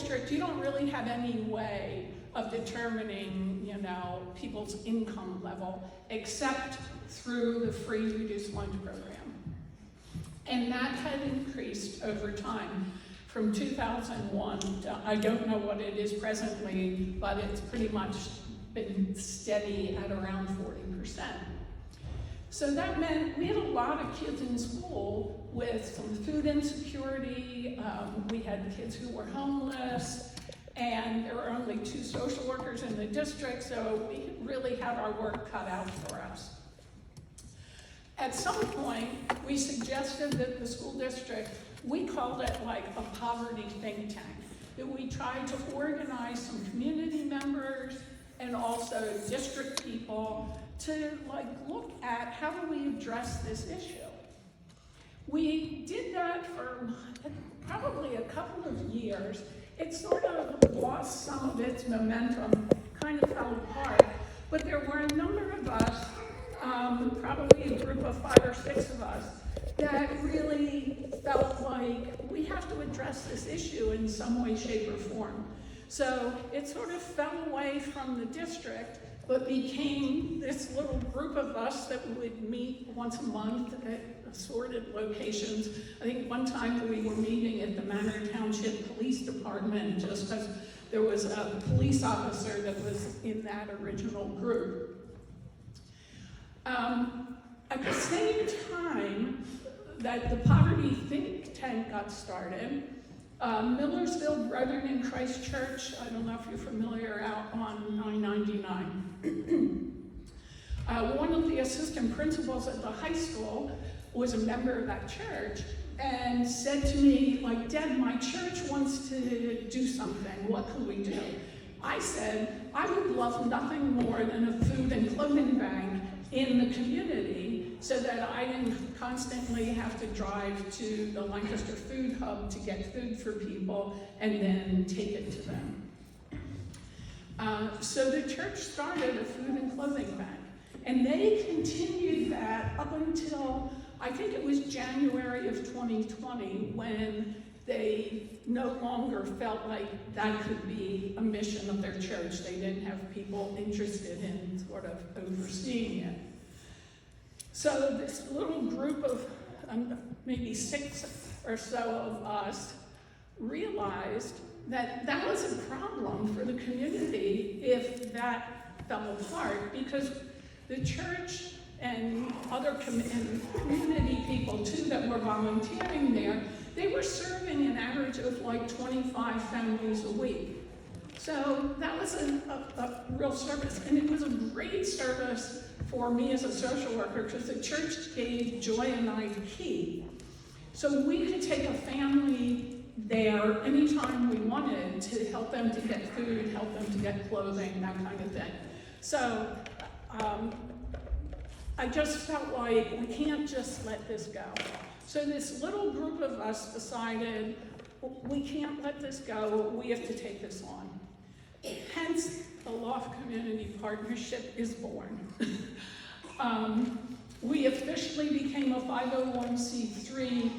district, you don't really have any way of determining, you know, people's income level except through the free reduced lunch program. And that had increased over time from 2001 to, I don't know what it is presently, but it's pretty much been steady at around 40%. So that meant we had a lot of kids in school with some food insecurity. We had kids who were homeless, and there were only 2 social workers in the district, so we really had our work cut out for us. At some point, we suggested that the school district, we called it like a poverty think tank, that we tried to organize some community members and also district people to like look at how do we address this issue. We did that for probably a couple of years. It sort of lost some of its momentum, kind of fell apart, but there were a number of us, probably a group of 5 or 6 of us, that really felt like we have to address this issue in some way, shape, or form. So it sort of fell away from the district, but became this little group of us that would meet once a month at assorted locations. I think one time we were meeting at the Manor Township Police Department just because there was a police officer that was in that original group. At the same time that the poverty think tank got started, Millersville Brethren in Christ Church, I don't know if you're familiar, out on 999. One of the assistant principals at the high school was a member of that church and said to me, like, Deb, my church wants to do something. What can we do? I said, I would love nothing more than a food and clothing bank in the community so that I didn't constantly have to drive to the Lancaster Food Hub to get food for people and then take it to them. So the church started a food and clothing bank, and they continued that up until, I think it was January of 2020, when they no longer felt like that could be a mission of their church. They didn't have people interested in sort of overseeing it. So this little group of maybe 6 or so of us realized that that was a problem for the community if that fell apart, because the church and other community people too that were volunteering there, they were serving an average of like 25 families a week. So that was a real service, and it was a great service for me as a social worker because the church gave Joy and I the key. So we could take a family there anytime we wanted to help them to get food, help them to get clothing, that kind of thing. So I just felt like we can't just let this go. So this little group of us decided, we can't let this go, we have to take this on. Hence, the Loft Community Partnership is born. We officially became a 501c3.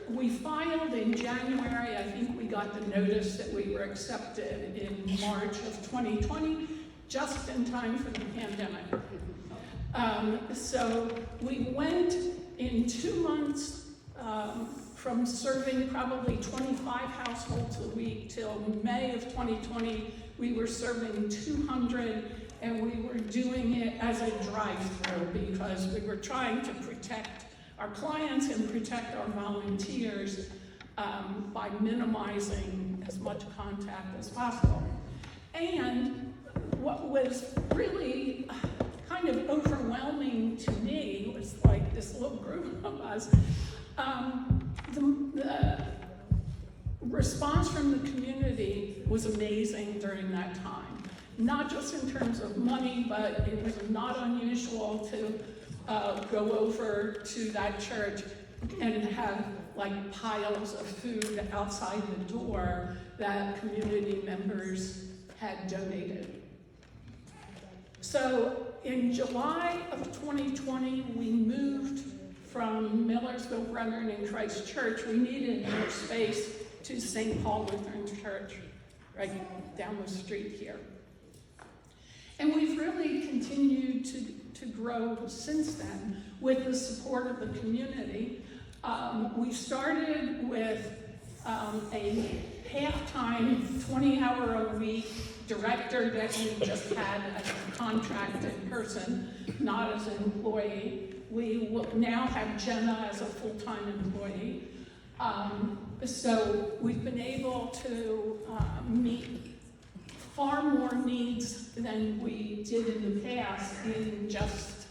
We filed in January. I think we got the notice that we were accepted in March of 2020, just in time for the pandemic. So we went in 2 months from serving probably 25 households a week till May of 2020. We were serving 200, and we were doing it as a drive-through because we were trying to protect our clients and protect our volunteers by minimizing as much contact as possible. And what was really kind of overwhelming to me was like this little group of us. The response from the community was amazing during that time. Not just in terms of money, but it was not unusual to go over to that church and have like piles of food outside the door that community members had donated. So in July of 2020, we moved from Millersville Brethren in Christ Church. We needed more space to St. Paul Lutheran Church, right down the street here. And we've really continued to grow since then with the support of the community. We started with a half-time, 20-hour-a-week director that we just had as a contracted person, not as an employee. We now have Jenna as a full-time employee. So we've been able to meet far more needs than we did in the past in just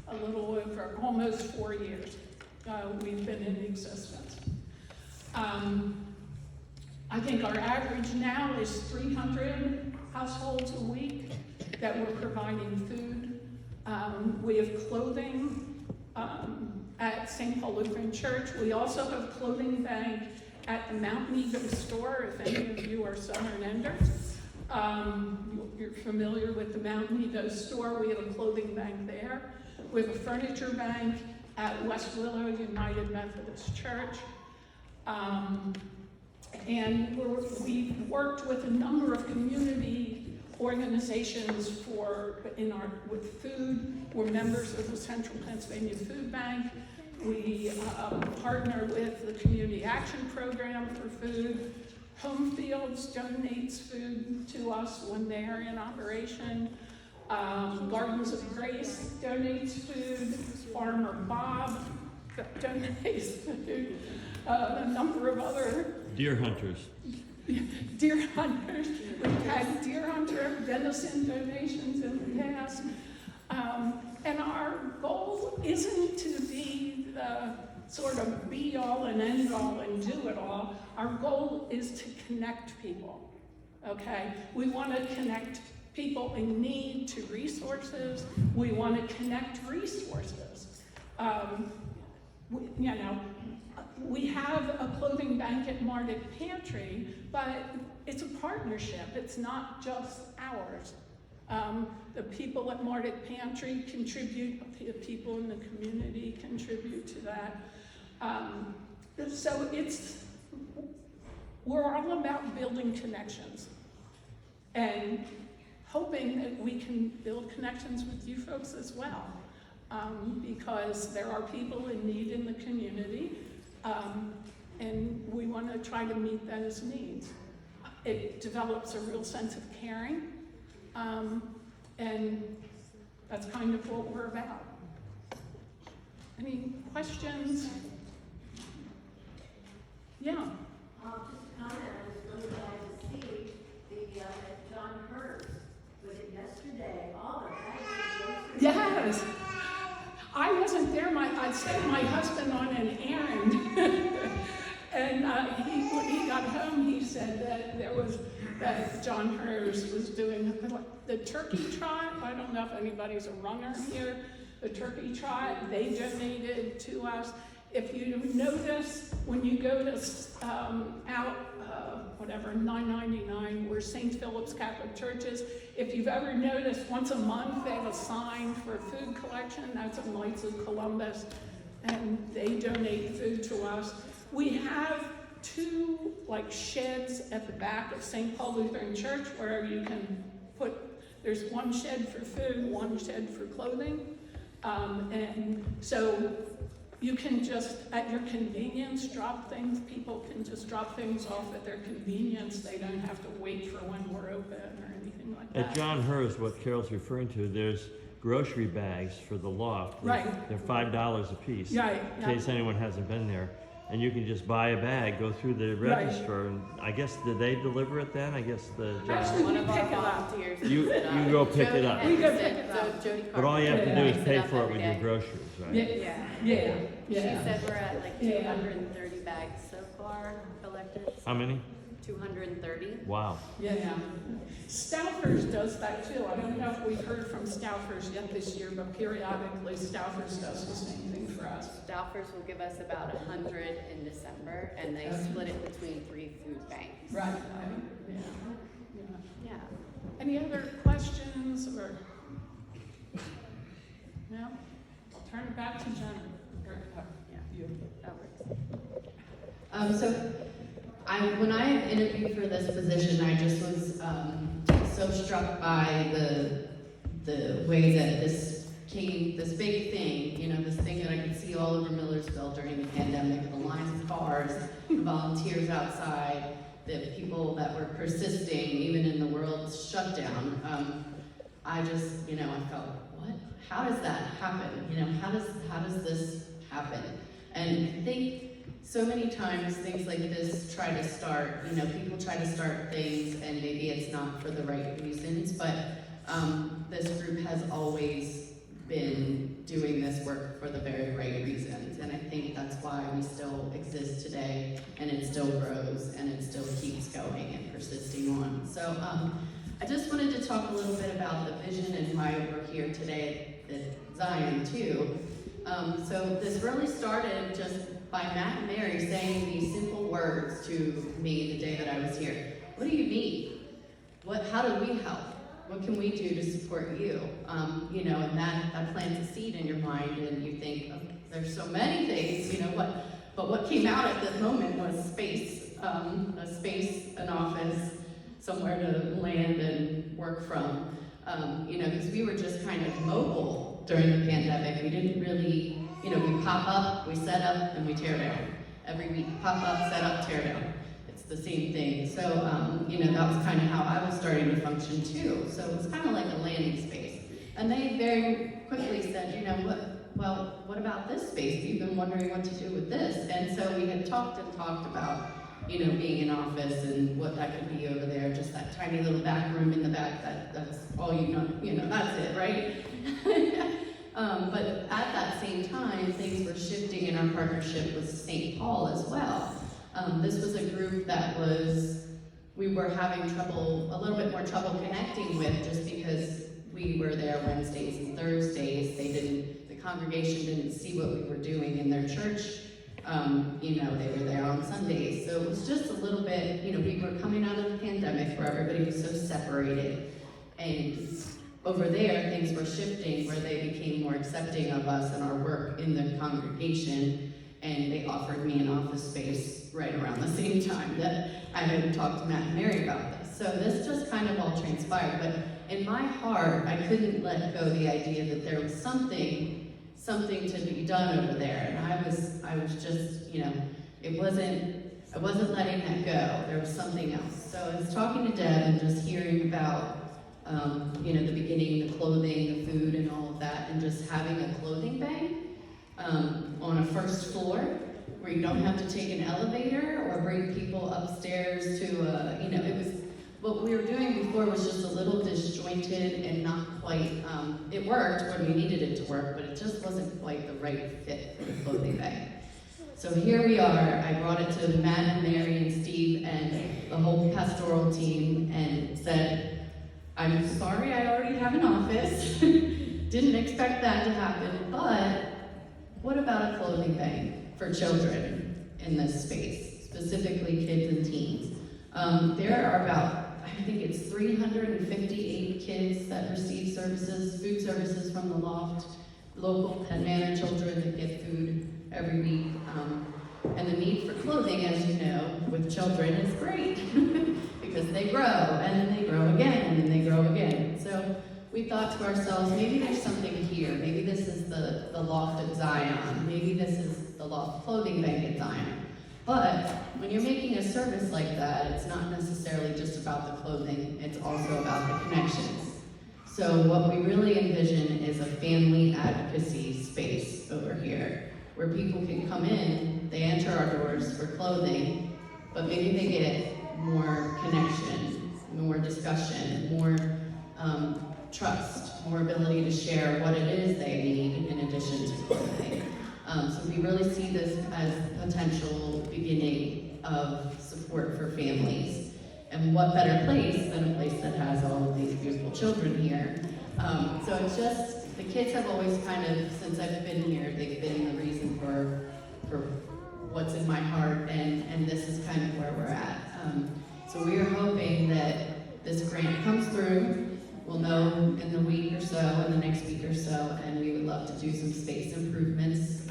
a little over, almost 4 years we've been in existence. I think our average now is 300 households a week that we're providing food. We have clothing at St. Paul Lutheran Church. We also have clothing bank at the Mount Nebo store, if any of you are Southern Enders. You're familiar with the Mount Nebo store. We have a clothing bank there. We have a furniture bank at West Willow United Methodist Church. And we've worked with a number of community organizations with food. We're members of the Central Pennsylvania Food Bank. We partner with the Community Action Program for food. Home Fields donates food to us when they're in operation. Gardens of Grace donates food. Farmer Bob donates food. A number of other deer hunters. Deer hunters. We've had deer hunter venison donations in the past. And our goal isn't to be the sort of be all and end all and do it all. Our goal is to connect people, okay? We want to connect people in need to resources. We want to connect resources. We have a clothing bank at Marduk Pantry, but it's a partnership. It's not just ours. The people at Marduk Pantry contribute, the people in the community contribute to that. So we're all about building connections and hoping that we can build connections with you folks as well, because there are people in need in the community, and we want to try to meet those needs. It develops a real sense of caring, and that's kind of what we're about. Any questions? Yeah. Just a comment, I was really glad to see the John Hurst with it yesterday. All the bags. Yes. I wasn't there. I sent my husband on an errand, and when he got home, he said that John Hurst was doing the turkey trot. I don't know if anybody's a runner here. The turkey trot, they donated to us. If you notice, when you go to whatever, 999, where St. Philip's Catholic Church is, if you've ever noticed, once a month they have a sign for food collection. That's at Knights of Columbus, and they donate food to us. We have two sheds at the back of St. Paul Lutheran Church where you can there's one shed for food, one shed for clothing, and so you can just, at your convenience, drop things. People can just drop things off at their convenience. They don't have to wait for when we're open or anything like that. At John Hurst, what Carol's referring to, there's grocery bags for the Loft. Right. They're $5 a piece. Right. In case anyone hasn't been there. And you can just buy a bag, go through the register, and I guess, did they deliver it then? I guess the Actually, One we of pick our it up. volunteers. You go pick it up. We go pick it up. But all you have to do is pay for it with your Yeah. groceries, right? Yeah. She said we're at like Yeah. 230 bags so far collected. How many? 230. Wow. Yeah. Stouffer's does that too. I don't know if we've heard from Stouffer's yet this year, but periodically Stouffer's does the same thing for us. Stouffer's will give us about 100 in December, and they split it between 3 food banks. Right. So, yeah. Any other questions or? No? I'll turn it back to Jenna. Or, Yeah. you. That works. So When I interviewed for this position, I just was so struck by the way that this big thing, this thing that I could see all over Millersville during the pandemic, the lines of cars, the volunteers outside, the people that were persisting even in the world's shutdown. I just, I felt, what? How does that happen? How does this happen? And I think so many times things like this try to start, people try to start things and maybe it's not for the right reasons, but this group has always been doing this work for the very right reasons. And I think that's why we still exist today, and it still grows, and it still keeps going and persisting on. So I just wanted to talk a little bit about the vision and why we're here today at Zion too. So this really started just by Matt and Mary saying these simple words to me the day that I was here. What do you need? How do we help? What can we do to support you? And that plants a seed in your mind, and you think, oh, there's so many things, but what came out at that moment was space, an office, somewhere to land and work from, because we were just kind of mobile during the pandemic. We didn't really, we pop up, we set up, and we tear down. Every week, pop up, set up, tear down. It's the same thing. So, that was kind of how I was starting to function too. So it was kind of like a landing space. And they very quickly said, what about this space? We've been wondering what to do with this. And so we had talked about, being in office and what that could be over there, just that tiny little back room in the back, that's all that's it, right? But at that same time, things were shifting in our partnership with St. Paul as well. This was a group that we were having a little bit more trouble connecting with, just because we were there Wednesdays and Thursdays. The congregation didn't see what we were doing in their church. They were there on Sundays. So it was just a little bit, we were coming out of the pandemic where everybody was so separated. And over there, things were shifting where they became more accepting of us and our work in the congregation. And they offered me an office space right around the same time that I had talked to Matt and Mary about this. So this just kind of all transpired. But in my heart, I couldn't let go the idea that there was something to be done over there. And I was just, I wasn't letting that go. There was something else. So I was talking to Deb and just hearing about, the beginning, the clothing, the food, and all of that, and just having a clothing bank on a first floor where you don't have to take an elevator or bring people upstairs to, it was, what we were doing before was just a little disjointed and not quite, it worked when we needed it to work, but it just wasn't quite the right fit for the clothing bag. So here we are. I brought it to Matt and Mary and Steve and the whole pastoral team and said, I'm sorry I already have an office. Didn't expect that to happen, but what about a clothing bank for children in this space, specifically kids and teens? There are about, I think it's 358 kids that receive food services from the Loft, local pet manor children that get food every week. And the need for clothing, as you know, with children is great because they grow and then they grow again and then they grow again. So we thought to ourselves, maybe there's something here. Maybe this is the Loft at Zion. Maybe this is the Loft clothing bank at Zion. But when you're making a service like that, it's not necessarily just about the clothing, it's also about the connections. So what we really envision is a family advocacy space over here, where people can come in, they enter our doors for clothing, but maybe they get more connection, more discussion, more trust, more ability to share what it is they need in addition to clothing. So we really see this as a potential beginning of support for families. And what better place than a place that has all of these beautiful children here. So it's just, the kids have always kind of, since I've been here, they've been the reason for what's in my heart, and this is kind of where we're at. So we are hoping that this grant comes through. We'll know in the week or so, in the next week or so, and we would love to do some space improvements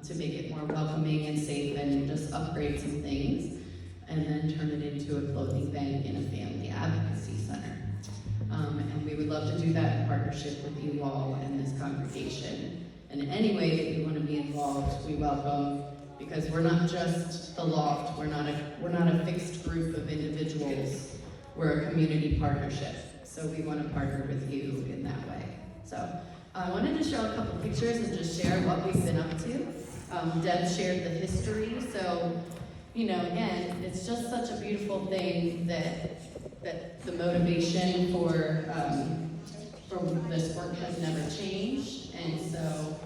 to make it more welcoming and safe and just upgrade some things. and then turn it into a clothing bank and a family advocacy center. And we would love to do that in partnership with you all and this congregation. In any way that you want to be involved, we welcome, because we're not just the Loft, we're not a fixed group of individuals, we're a community partnership. So we want to partner with you in that way. So I wanted to show a couple pictures and just share what we've been up to. Deb shared the history, so, you know, again, it's just such a beautiful thing that the motivation for this work has never changed, and so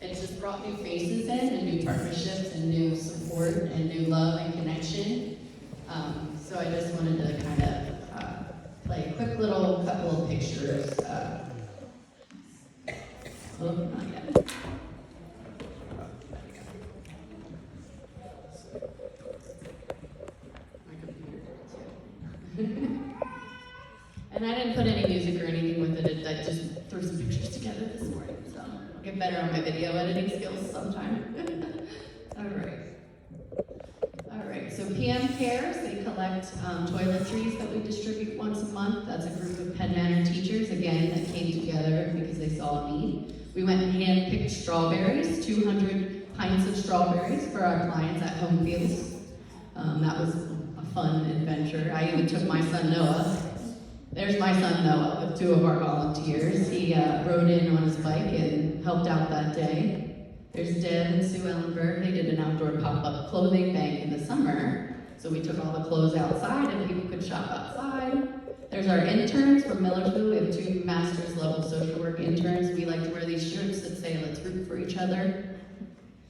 it's just brought new faces in, and new partnerships, and new support, and new love and connection. So I just wanted to kind of play a quick little couple of pictures. Oh, not yet. And I didn't put any music or anything with it. I just threw some pictures together this morning, so I'll get better on my video editing skills sometime. All right, so PM Cares, they collect toiletries that we distribute once a month. That's a group of Penn Manor teachers, again, that came together because they saw a need. We went and hand-picked strawberries, 200 pints of strawberries for our clients at home fields. That was a fun adventure. I even took my son Noah. There's my son Noah with two of our volunteers. He rode in on his bike and helped out that day. There's Deb and Sue Ellenberg. They did an outdoor pop-up clothing bank in the summer. So we took all the clothes outside and people could shop outside. There's our interns from Millersville. We have 2 master's level social work interns. We like to wear these shirts that say, let's root for each other.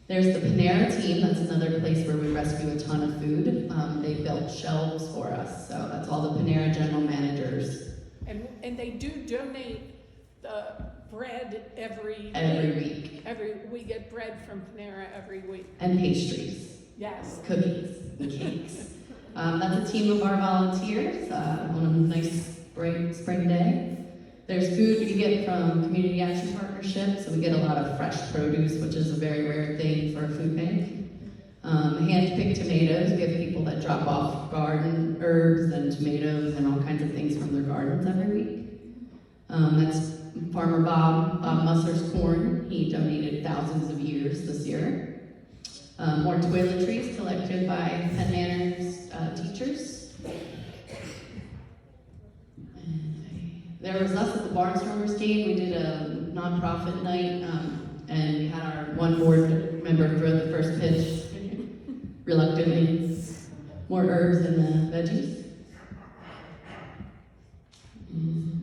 There's the Panera team. That's another place where we rescue a ton of food. They built shelves for us. So that's all the Panera general managers. And they do donate the bread every week. We get bread from Panera every week. And pastries. Yes. Cookies and cakes. That's a team of our volunteers on a nice bright spring day. There's food we get from Community Action Partnership, so we get a lot of fresh produce, which is a very rare thing for a food bank. Hand-picked tomatoes. We have people that drop off garden herbs and tomatoes and all kinds of things from their gardens every week. That's Farmer Bob Musser's corn. He donated thousands of ears this year. More toiletries collected by Penn Manor's teachers. There was us at the Barnstormers game. We did a nonprofit night, and we had our one board member throw the first pitch, reluctantly. More herbs in the veggies.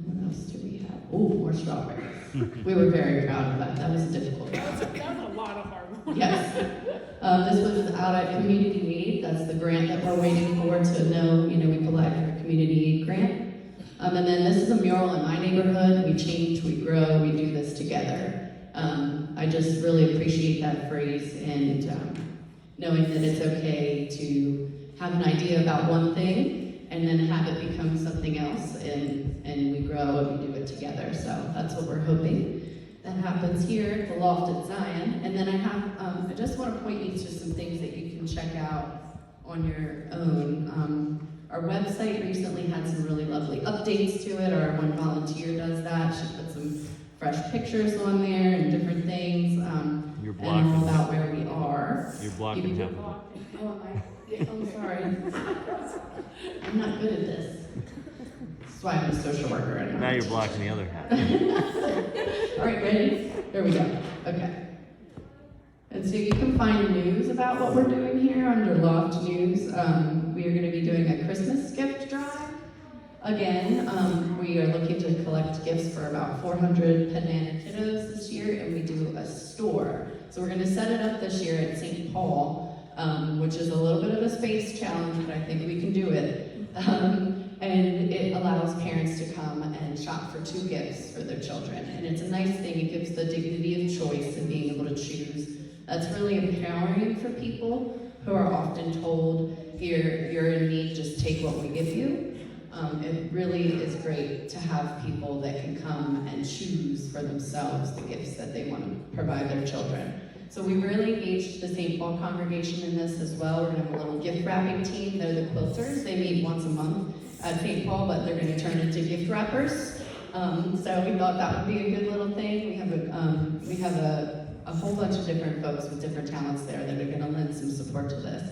What else do we have? Oh, more strawberries. We were very proud of that. That was a difficult job. That was a lot of hard work. Yes. This was out at Community Aid. That's the grant that we're waiting for to know, we collect for Community Aid grant. And then this is a mural in my neighborhood. We change, we grow, we do this together. I just really appreciate that phrase and knowing that it's okay to have an idea about one thing and then have it become something else and we grow and we do it together. So that's what we're hoping that happens here at the Loft at Zion. And then I just want to point you to some things that you can check out on your own. Our website recently had some really lovely updates to it. Our one volunteer does that. She put some fresh pictures on there and different things. You're and blocking. all about where we are. You're blocking half of Oh, I'm sorry. I'm not good at this. That's why I'm a social worker. it. Now you're blocking the other half. All right, ready? There we go. Okay. And so you can find news about what we're doing here under Loft News. We are going to be doing a Christmas gift drive. Again, we are looking to collect gifts for about 400 Penn Manor kiddos this year, and we do a store. So we're going to set it up this year at St. Paul, which is a little bit of a space challenge, but I think we can do it. And it allows parents to come and shop for 2 gifts for their children. And it's a nice thing. It gives the dignity of choice and being able to choose. That's really empowering for people who are often told, here, you're in need, just take what we give you. It really is great to have people that can come and choose for themselves the gifts that they want to provide their children. So we really engaged the St. Paul congregation in this as well. We're gonna have a little gift wrapping team. They're the quilters. They meet once a month at St. Paul, but they're gonna turn into gift wrappers. So we thought that would be a good little thing. We have a whole bunch of different folks with different talents there that are gonna lend some support to this.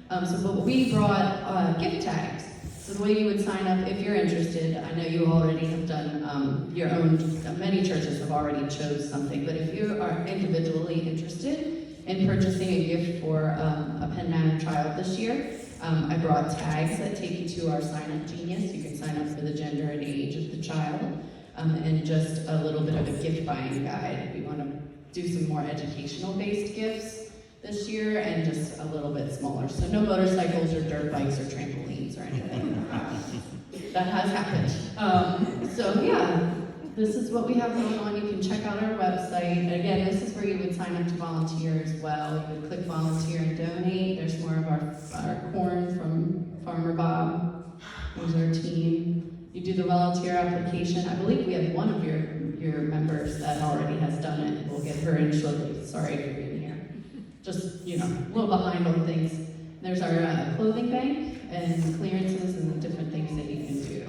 But we brought gift tags. So the way you would sign up if you're interested, I know you already have done your own, many churches have already chose something, but if you are individually interested in purchasing a gift for a Penn Manor child this year, I brought tags that take you to our Sign Up Genius. You can sign up for the gender and age of the child, and just a little bit of a gift buying guide. We want to do some more educational based gifts this year and just a little bit smaller. So no motorcycles or dirt bikes or trampolines or anything. That has happened. So yeah, this is what we have going on. You can check out our website. Again, this is where you would sign up to volunteer as well. You would click volunteer and donate. There's more of our corn from Farmer Bob. There's our team. You do the volunteer application. I believe we have one of your members that already has done it. We'll get her in shortly. Sorry for being here. Just, a little behind on things. There's our clothing bank and clearances and the different things that you can do.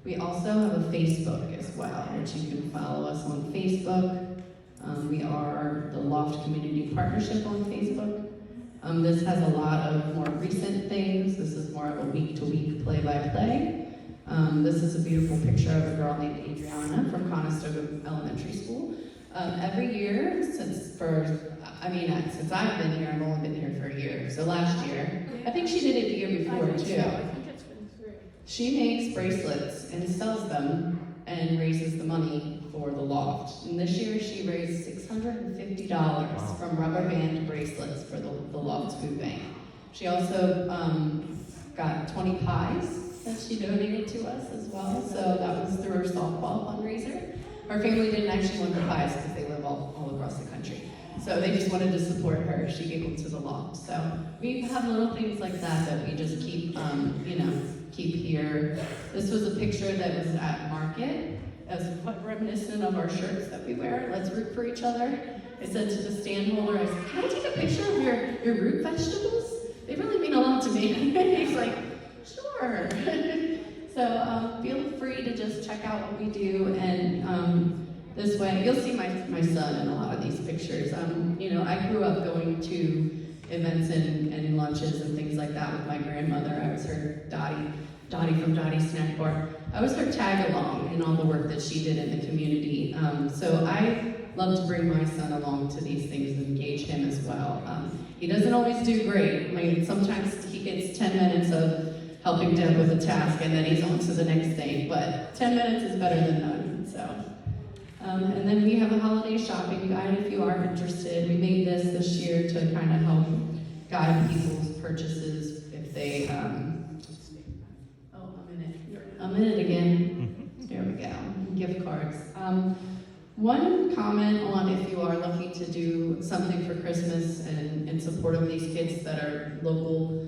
We also have a Facebook as well, which you can follow us on Facebook. We are the Loft Community Partnership on Facebook. This has a lot of more recent things. This is more of a week-to-week play-by-play. This is a beautiful picture of a girl named Adriana from Conestoga Elementary School. Every year, since I've been here, I've only been here for a year. So last year, I think she did it the year before too. I think it's been 3. She makes bracelets and sells them and raises the money for the Loft. And this year she raised $650 from rubber band bracelets for the Loft Food Bank. She also got 20 pies that she donated to us as well. So that was through her softball fundraiser. Her family didn't actually want the pies because they live all across the country. So they just wanted to support her. She gave them to the Loft. So we have little things like that we just keep, keep here. This was a picture that was at market as reminiscent of our shirts that we wear. Let's root for each other. I said to the stand holder, I said, can I take a picture of your root vegetables? They really mean a lot to me. He's like, sure. So feel free to just check out what we do, and this way, you'll see my son in a lot of these pictures. I grew up going to events and lunches and things like that with my grandmother. I was her Dottie from Dottie's Snack Bar. I was her tag along in all the work that she did in the community. So I love to bring my son along to these things and engage him as well. He doesn't always do great. I mean, sometimes he gets 10 minutes of helping Deb with a task and then he's on to the next thing, but 10 minutes is better than none, so. And then we have a holiday shopping guide if you are interested. We made this year to kind of help guide people's purchases if they, a minute again. There we go, gift cards. One comment on if you are looking to do something for Christmas and in support of these kids that are local,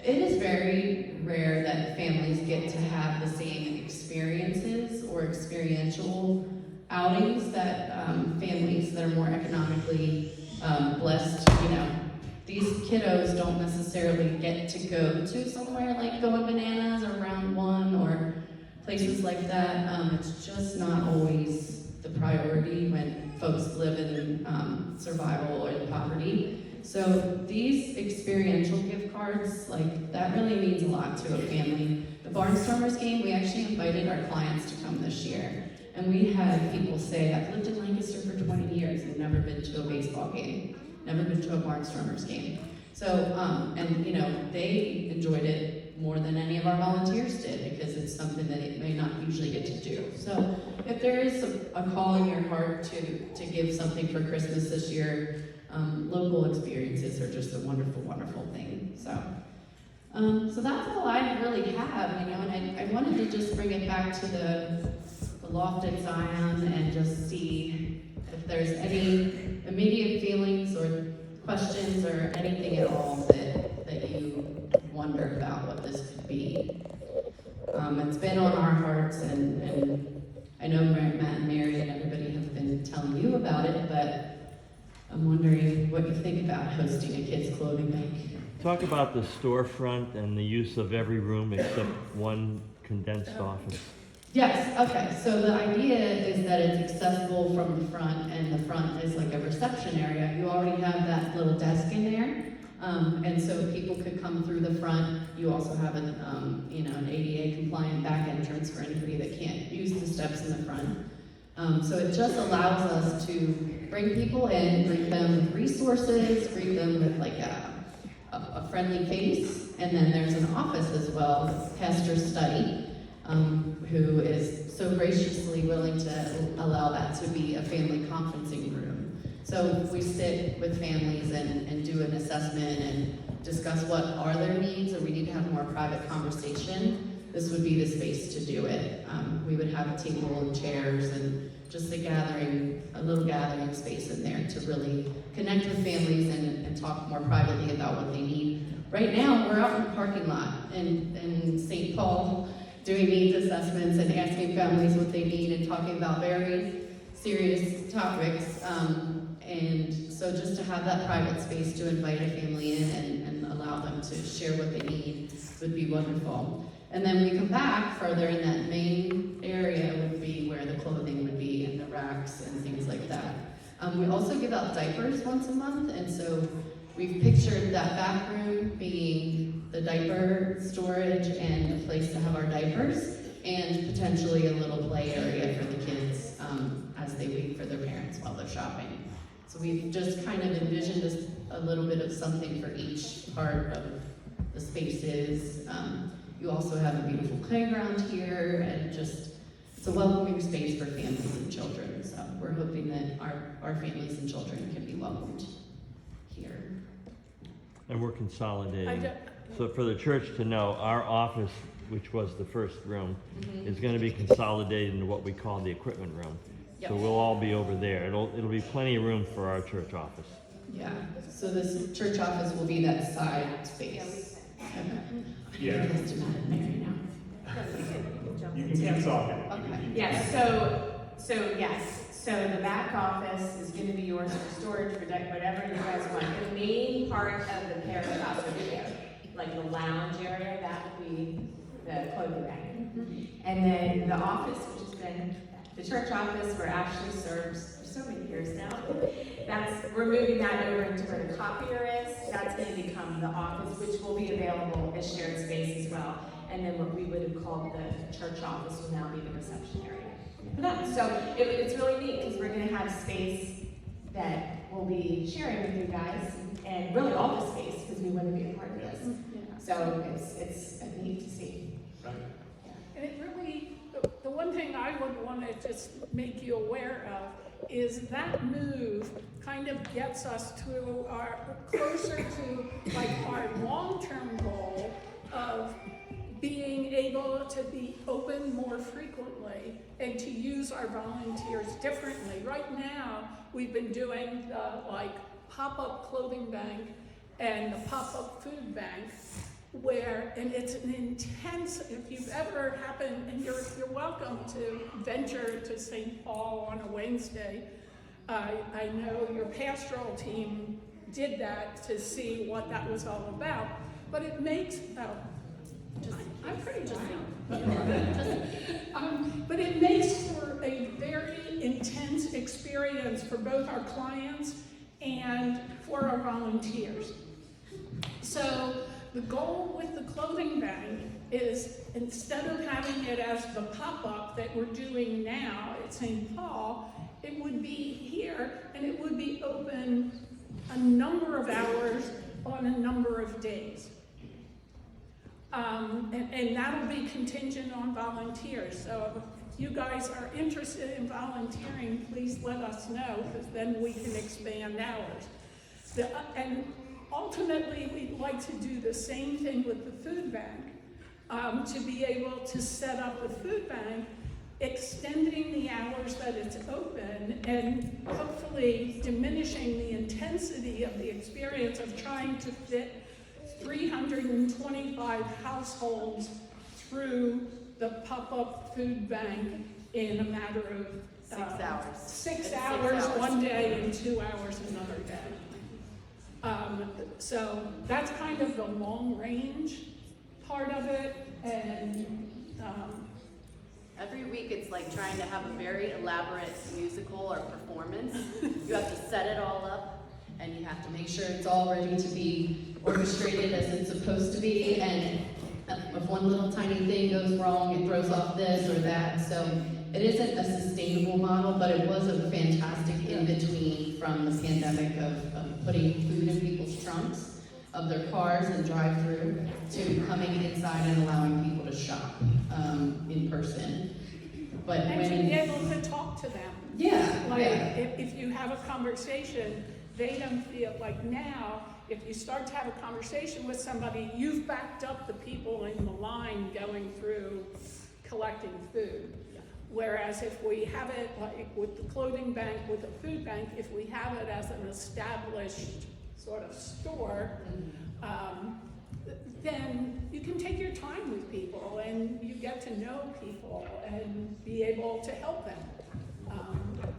it is very rare that families get to have the same experiences or experiential outings that families that are more economically blessed, these kiddos don't necessarily get to go to somewhere like Going Bananas or Round One or places like that. It's just not always the priority when folks live in survival or in poverty. So these experiential gift cards, that really means a lot to a family. The Barnstormers game, we actually invited our clients to come this year. And we had people say, I've lived in Lancaster for 20 years and never been to a baseball game, never been to a Barnstormers game. So, they enjoyed it more than any of our volunteers did because it's something that it may not usually get to do. So if there is a call in your heart to give something for Christmas this year, local experiences are just a wonderful, wonderful thing. So that's all I really have, and I wanted to just bring it back to the Loft at Zion and just see if there's any immediate feelings or questions or anything at all that you wonder about what this could be. It's been on our hearts, and I know Matt and Mary and everybody have been telling you about it, but I'm wondering what you think about hosting a kids' clothing bank. Talk about the storefront and the use of every room except one condensed office. Yes, okay, so the idea is that it's accessible from the front, and the front is like a reception area. You already have that little desk in there, and so people could come through the front. You also have an ADA compliant back entrance for anybody that can't use the steps in the front. So it just allows us to bring people in, greet them with resources, greet them with like a friendly face, and then there's an office as well, Pastor Study, who is so graciously willing to allow that to be a family conferencing room. So we sit with families and do an assessment and discuss what are their needs, or we need to have more private conversation. This would be the space to do it. We would have a table and chairs and just a little gathering space in there to really connect with families and talk more privately about what they need. Right now, we're out in the parking lot in St. Paul doing needs assessments and asking families what they need and talking about very serious topics. And so just to have that private space to invite a family in and allow them to share what they need would be wonderful. And then we come back further in that main area would be where the clothing would be and the racks and things like that. We also give out diapers once a month, and so we've pictured that back room being the diaper storage and a place to have our diapers, and potentially a little play area for the kids as they wait for their parents while they're shopping. So we've just kind of envisioned a little bit of something for each part of the spaces. You also have a beautiful playground here, and it's a welcoming space for families and children. So we're hoping that our families and children can be welcomed here. And we're consolidating. So for the church to know, our office, which was the first room, is going to be consolidated into what we call the equipment room. Yep. So we'll all be over there. It'll be plenty of room for our church office. Yeah, so this church office will be that side space. Okay. Yeah. Just a minute, Mary, now. You can keep talking. Okay. Yes, so the back office is gonna be yours for storage, for whatever you guys want. The main part of the parish house over there, like the lounge area, that would be the clothing bank. And then the office, which has been the church office where Ashley serves for so many years now, we're moving that over into where the copier is. That's gonna become the office, which will be available as shared space as well. And then what we would have called the church office will now be the reception area. So it's really neat because we're going to have space that we'll be sharing with you guys, and really all the space because we want to be a part of this. So it's neat to see. Right. And it really, the one thing I would want to just make you aware of is that move kind of gets us to closer to like our long-term goal of being able to be open more frequently and to use our volunteers differently. Right now, we've been doing the pop-up clothing bank and the pop-up food bank, and it's an intense, if you've ever happened, and you're welcome to venture to St. Paul on a Wednesday. I know your pastoral team did that to see what that was all about, but it makes, I'm pretty but it makes for a very intense experience for both our clients and for our volunteers. So the goal with the clothing bank is, instead of having it as the pop-up that we're doing now at St. Paul, it would be here and it would be open a number of hours on a number of days. And that'll be contingent on volunteers. So if you guys are interested in volunteering, please let us know, because then we can expand hours. And ultimately, we'd like to do the same thing with the food bank, to be able to set up the food bank, extending the hours that it's open, and hopefully diminishing the intensity of the experience of trying to fit 325 households through the pop-up food bank in a matter of hours. 6 It's 6 hours hours. one day and 2 hours another day. So that's kind of the long range part of it, and Every week, it's like trying to have a very elaborate musical or performance. You have to set it all up, And you have to make sure it's all ready to be orchestrated as it's supposed to be, and if one little tiny thing goes wrong, it throws off this or that. So it isn't a sustainable model, but it was a fantastic in-between from the pandemic of putting food in people's trunks of their cars and drive-through to coming inside and allowing people to shop in person. But and to be able to talk to them. yeah, Like, yeah. if you have a conversation, they don't feel like now, if you start to have a conversation with somebody, you've backed up the people in the line going through collecting food. Whereas if we have it like with the clothing bank, with the food bank, if we have it as an established sort of store, then you can take your time with people and you get to know people and be able to help them.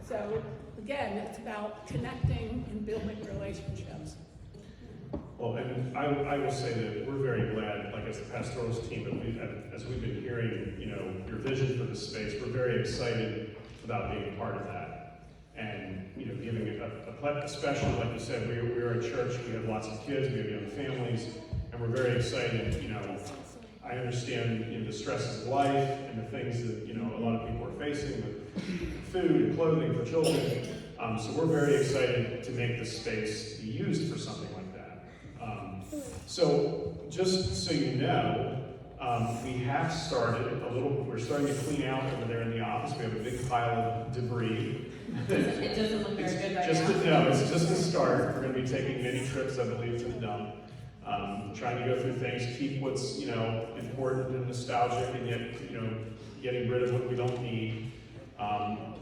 So again, it's about connecting and building relationships. Well, and I will say that we're very glad, like as the pastorals team, as we've been hearing, your vision for the space, we're very excited about being a part of that. And, giving it especially, like you said, we're a church, we have lots of kids, we have young families, and we're very excited, I understand the stresses of life and the things that, a lot of people are facing with food and clothing for children. So we're very excited to make this space be used for something like that. So just so you know, we have started we're starting to clean out over there in the office. We have a big pile of debris. It doesn't look very good right No, now. it's just a start. We're going to be taking many trips, I believe, to the dump. Trying to go through things, keep what's, important and nostalgic, and yet, getting rid of what we don't need.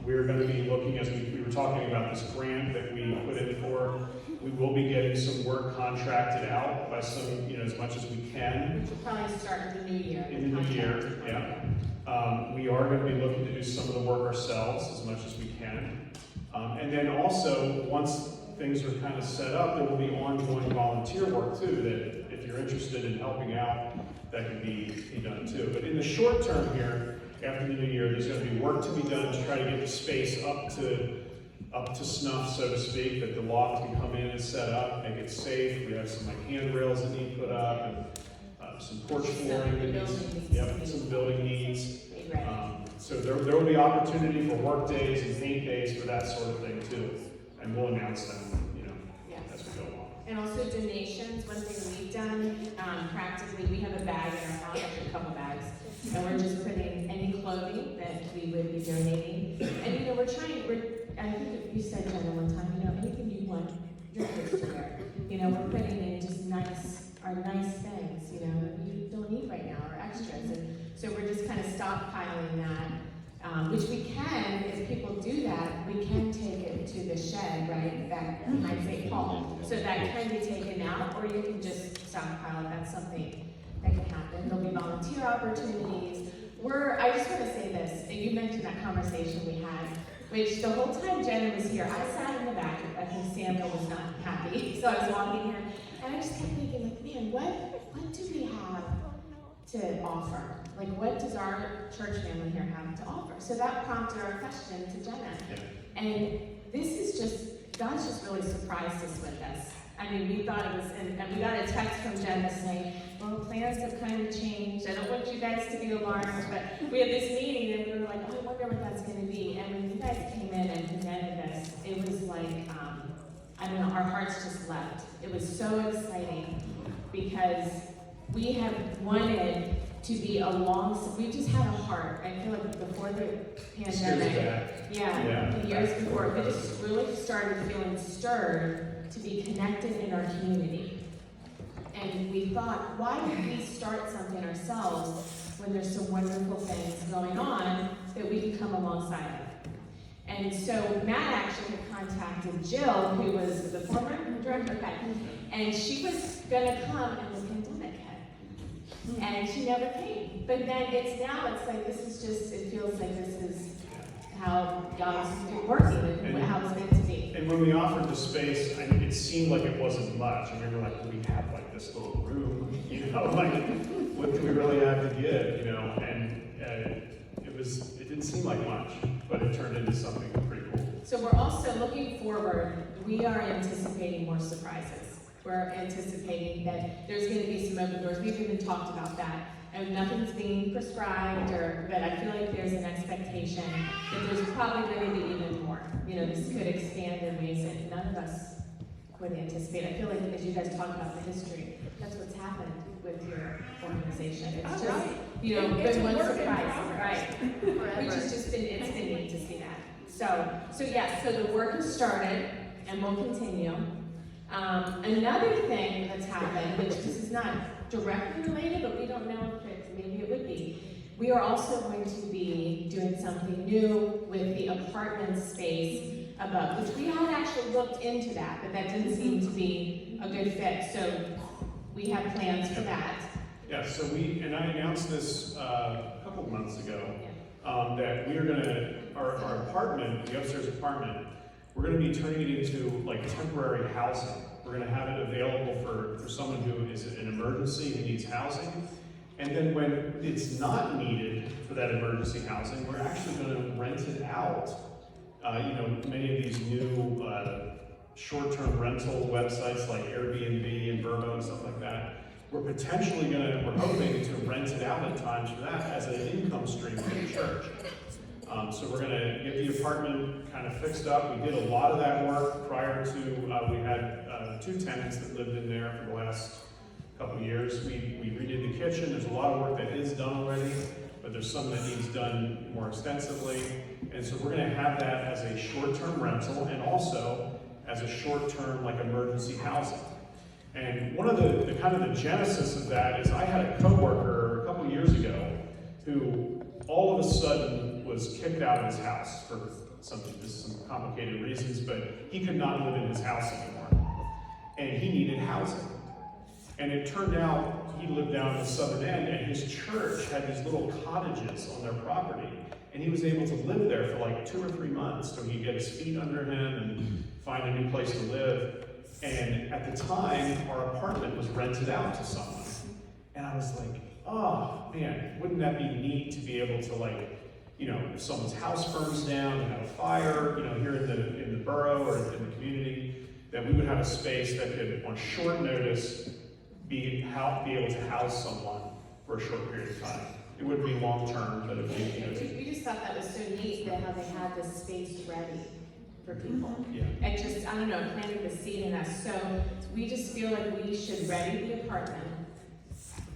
We're going to be looking, as we were talking about this grant that we put in for, we will be getting some work contracted out by some, as much as we can. We should probably start in the new year. In the new year, yeah. We are going to be looking to do some of the work ourselves as much as we can. And then also, once things are kind of set up, there will be ongoing volunteer work too, that if you're interested in helping out, that can be done too. But in the short term here, after the new year, there's going to be work to be done to try to get the space up to snuff, so to speak, that the loft can come in and set up, make it safe. We have some handrails that need put up, and some porch flooring that needs, some building needs. So there will be opportunity for work days and paint days for that sort of thing too. And we'll announce them, as we go along. And also donations, one thing we've done, practically, we have a bag in our house, actually a couple bags, and we're just putting any clothing that we would be donating. And I think you said, Jenna, one time, anything you want your kids to wear. We're putting in just our nice things, that we don't need right now, or extras. And so we're just kind of stockpiling that, which we can, if people do that, we can take it to the shed, right, back behind St. Paul. So that can be taken out, or you can just stockpile it. That's something that can happen. There'll be volunteer opportunities. I just want to say this, and you mentioned that conversation we had, which the whole time Jenna was here, I sat in the back. I think Samuel was not happy, so I was walking here, and I just kept thinking, man, what do we have to offer? What does our church family here have to offer? So that prompted our question to Jenna. Yeah. And this is God's just really surprised us with this. I mean, we thought it was, and we got a text from Jenna saying, well, plans have kind of changed. I don't want you guys to be alarmed, but we had this meeting and we were like, oh, I wonder what that's going to be. And when you guys came in and presented this, it was like, I don't know, our hearts just leapt. It was so exciting because we have wanted to be we just had a heart. I feel like before the pandemic, the years before, we just really started feeling stirred to be connected in our community. And we thought, why don't we start something ourselves when there's some wonderful things going on that we can come alongside of? And so Matt actually had contacted Jill, who was the former director, and she was going to come and the pandemic hit. And she never came. But then it's like, it feels like this is how y'all's working and how it's meant to be. And when we offered the space, I mean, it seemed like it wasn't much. And we were like, well, we have like this little room, you know, like, what do we really have to give, you know? And it didn't seem like much, but it turned into something pretty cool. So we're also looking forward, we are anticipating more surprises. We're anticipating that there's gonna be some open doors. We've even talked about that. And nothing's being prescribed, but I feel like there's an expectation that there's probably going to be even more. You know, this could expand in ways that none of us would anticipate. I feel like as you guys talk about the history, that's what's happened with your organization. It's just, right. you know, It's been a one work in surprise, progress. right? Forever. Which has just been, it's been neat to see that. So yeah, so the work has started and will continue. Another thing that's happened, which this is not directly related, but we don't know if maybe it would be. We are also going to be doing something new with the apartment space above, which we had actually looked into that, but that didn't seem to be a good fit. So we have plans for that. Yeah, so and I announced this a couple of months ago, that we are gonna, our apartment, the upstairs apartment, we're gonna be turning it into like temporary housing. We're gonna have it available for someone who is an emergency, who needs housing. And then when it's not needed for that emergency housing, we're actually gonna rent it out. You know, many of these new short-term rental websites like Airbnb and Vrbo and stuff like that, we're hoping to rent it out at times for that as an income stream for the church. So we're gonna get the apartment kind of fixed up. We did a lot of that work prior to, we had 2 tenants that lived in there for the last couple of years. We redid the kitchen. There's a lot of work that is done already, but there's some that needs done more extensively. And so we're gonna have that as a short-term rental and also as a short-term like emergency housing. And one of the kind of the genesis of that is I had a coworker a couple of years ago who all of a sudden was kicked out of his house for some complicated reasons, but he could not live in his house anymore. And he needed housing. And it turned out he lived down in the southern end, and his church had these little cottages on their property. And he was able to live there for like 2 or 3 months so he could get his feet under him and find a new place to live. And at the time, our apartment was rented out to someone. And I was like, oh man, wouldn't that be neat to be able to, like, you know, if someone's house burns down and have a fire, you know, here in the borough or in the community, that we would have a space that could, on short notice, be able to house someone for a short period of time. It wouldn't be long term, but it would be, you know. We just thought that was so neat that how they had this space ready for people. Yeah. And just, I don't know, planting the seed in us. So we just feel like we should ready the apartment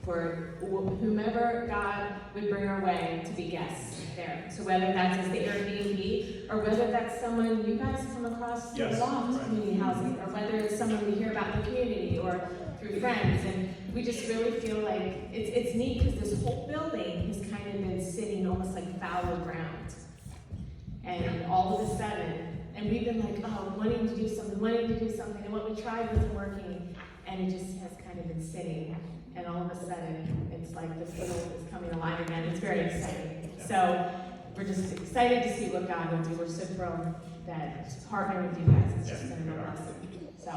for whomever God would bring our way to be guests there. So whether that's as the Airbnb, or whether that's someone you guys come across through Yes, Loft right. community housing, or whether it's someone we hear about in the community or through friends. And we just really feel like it's neat because this whole building has kind of been sitting almost like fallow ground. And all of a sudden, and we've been like, oh, wanting to do something, and what we tried wasn't working, and it just has kind of been sitting. And all of a sudden, it's like the field is coming alive again. It's very exciting. So we're just excited to see what God will do. We're so thrilled that partnering with you guys has just been a real blessing. So,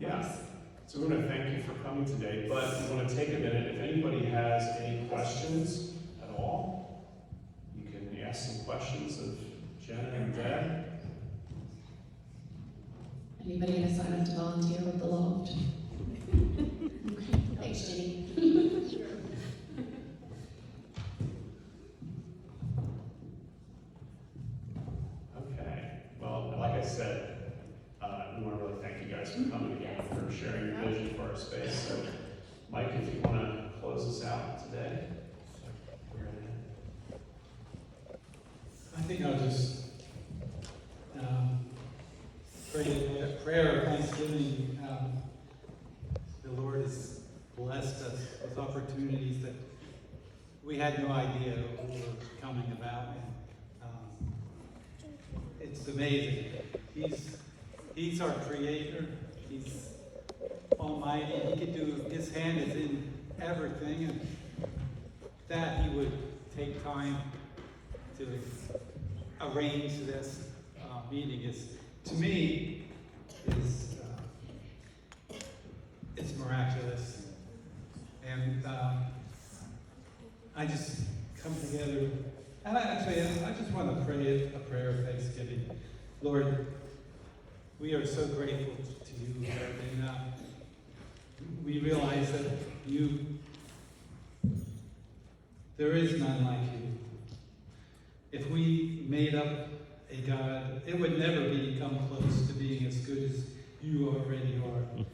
Yeah. So we want to thank you for coming today, but we want to take a minute. If anybody has any questions at all, you can ask some questions of Jenna and Deb. Anybody gonna sign up to volunteer with the Loft? Thanks, Jenny. Okay. Well, like I said, we want to really thank you guys for coming again, for sharing your vision for our space. So, Mike, if you want to close us out today. I think I'll just pray a prayer of thanksgiving. The Lord has blessed us with opportunities that we had no idea were coming about. And it's amazing. He's our creator. He's almighty. He could do, his hand is in everything, and that he would take time to arranged this meeting is, to me, is it's miraculous. And I just come together, and I just want to pray a prayer of thanksgiving. Lord, we are so grateful to you, Lord, and we realize that there is none like you. If we made up a God, it would never come close to being as good as you already are.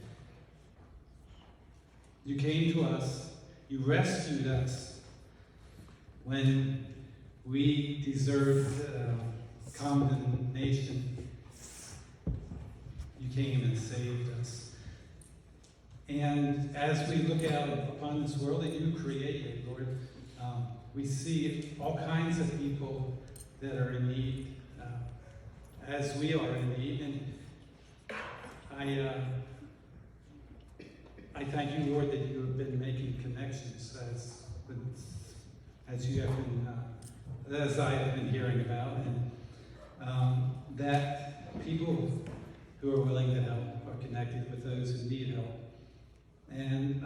You came to us, you rescued us when we deserved condemnation. You came and saved us. And as we look out upon this world that you created, Lord, we see all kinds of people that are in need, as we are in need. And I thank you, Lord, that you have been making connections as you have been, as I have been hearing about, and that people who are willing to help are connected with those who need help. And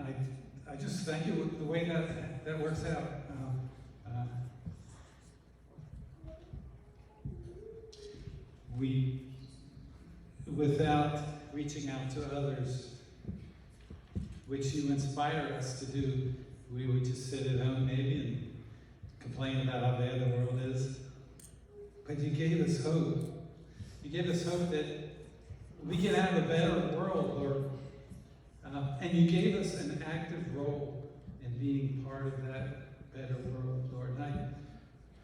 I just thank you the way that works out. We, without reaching out to others, which you inspire us to do, we would just sit at home maybe and complain about how bad the world is. But you gave us hope. You gave us hope that we can have a better world, Lord. And you gave us an active role in being part of that better world, Lord. And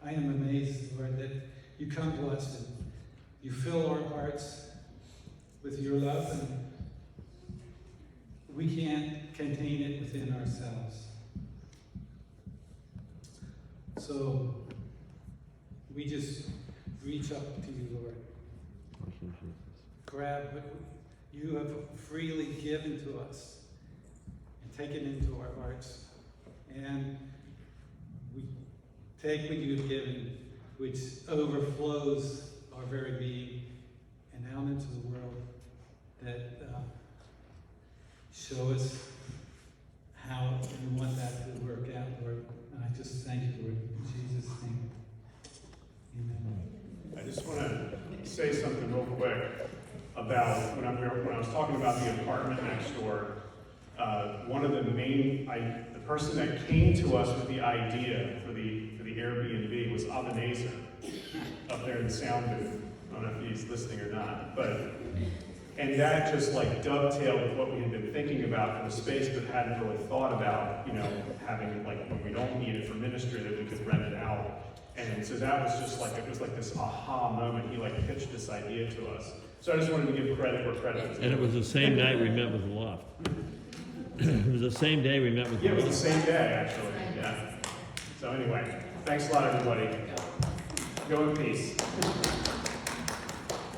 I am amazed, Lord, that you come to us and you fill our hearts with your love, and we can't contain it within ourselves. So we just reach up to you, Lord. Grab what you have freely given to us and taken into our hearts. And we take what you've given, which overflows our very being, and out into the world that show us how you want that to work out, Lord. And I just thank you, Lord, in Jesus' name. Amen. I just want to say something real quick about when I was talking about the apartment next door. One of the person that came to us with the idea for the Airbnb was Ebenezer up there in the sound booth. I don't know if he's listening or not, and that just like dovetailed with what we had been thinking about for the space, but hadn't really thought about, having like when we don't need it for ministry that we could rent it out. And so that was just like, it was like this aha moment. He like pitched this idea to us. So I just wanted to give credit where credit is due. And it was the same night we met with the Loft. It was the same day we met with the Yeah, it Loft. was the same day, actually, yeah. So anyway, thanks a lot, everybody. Go in peace.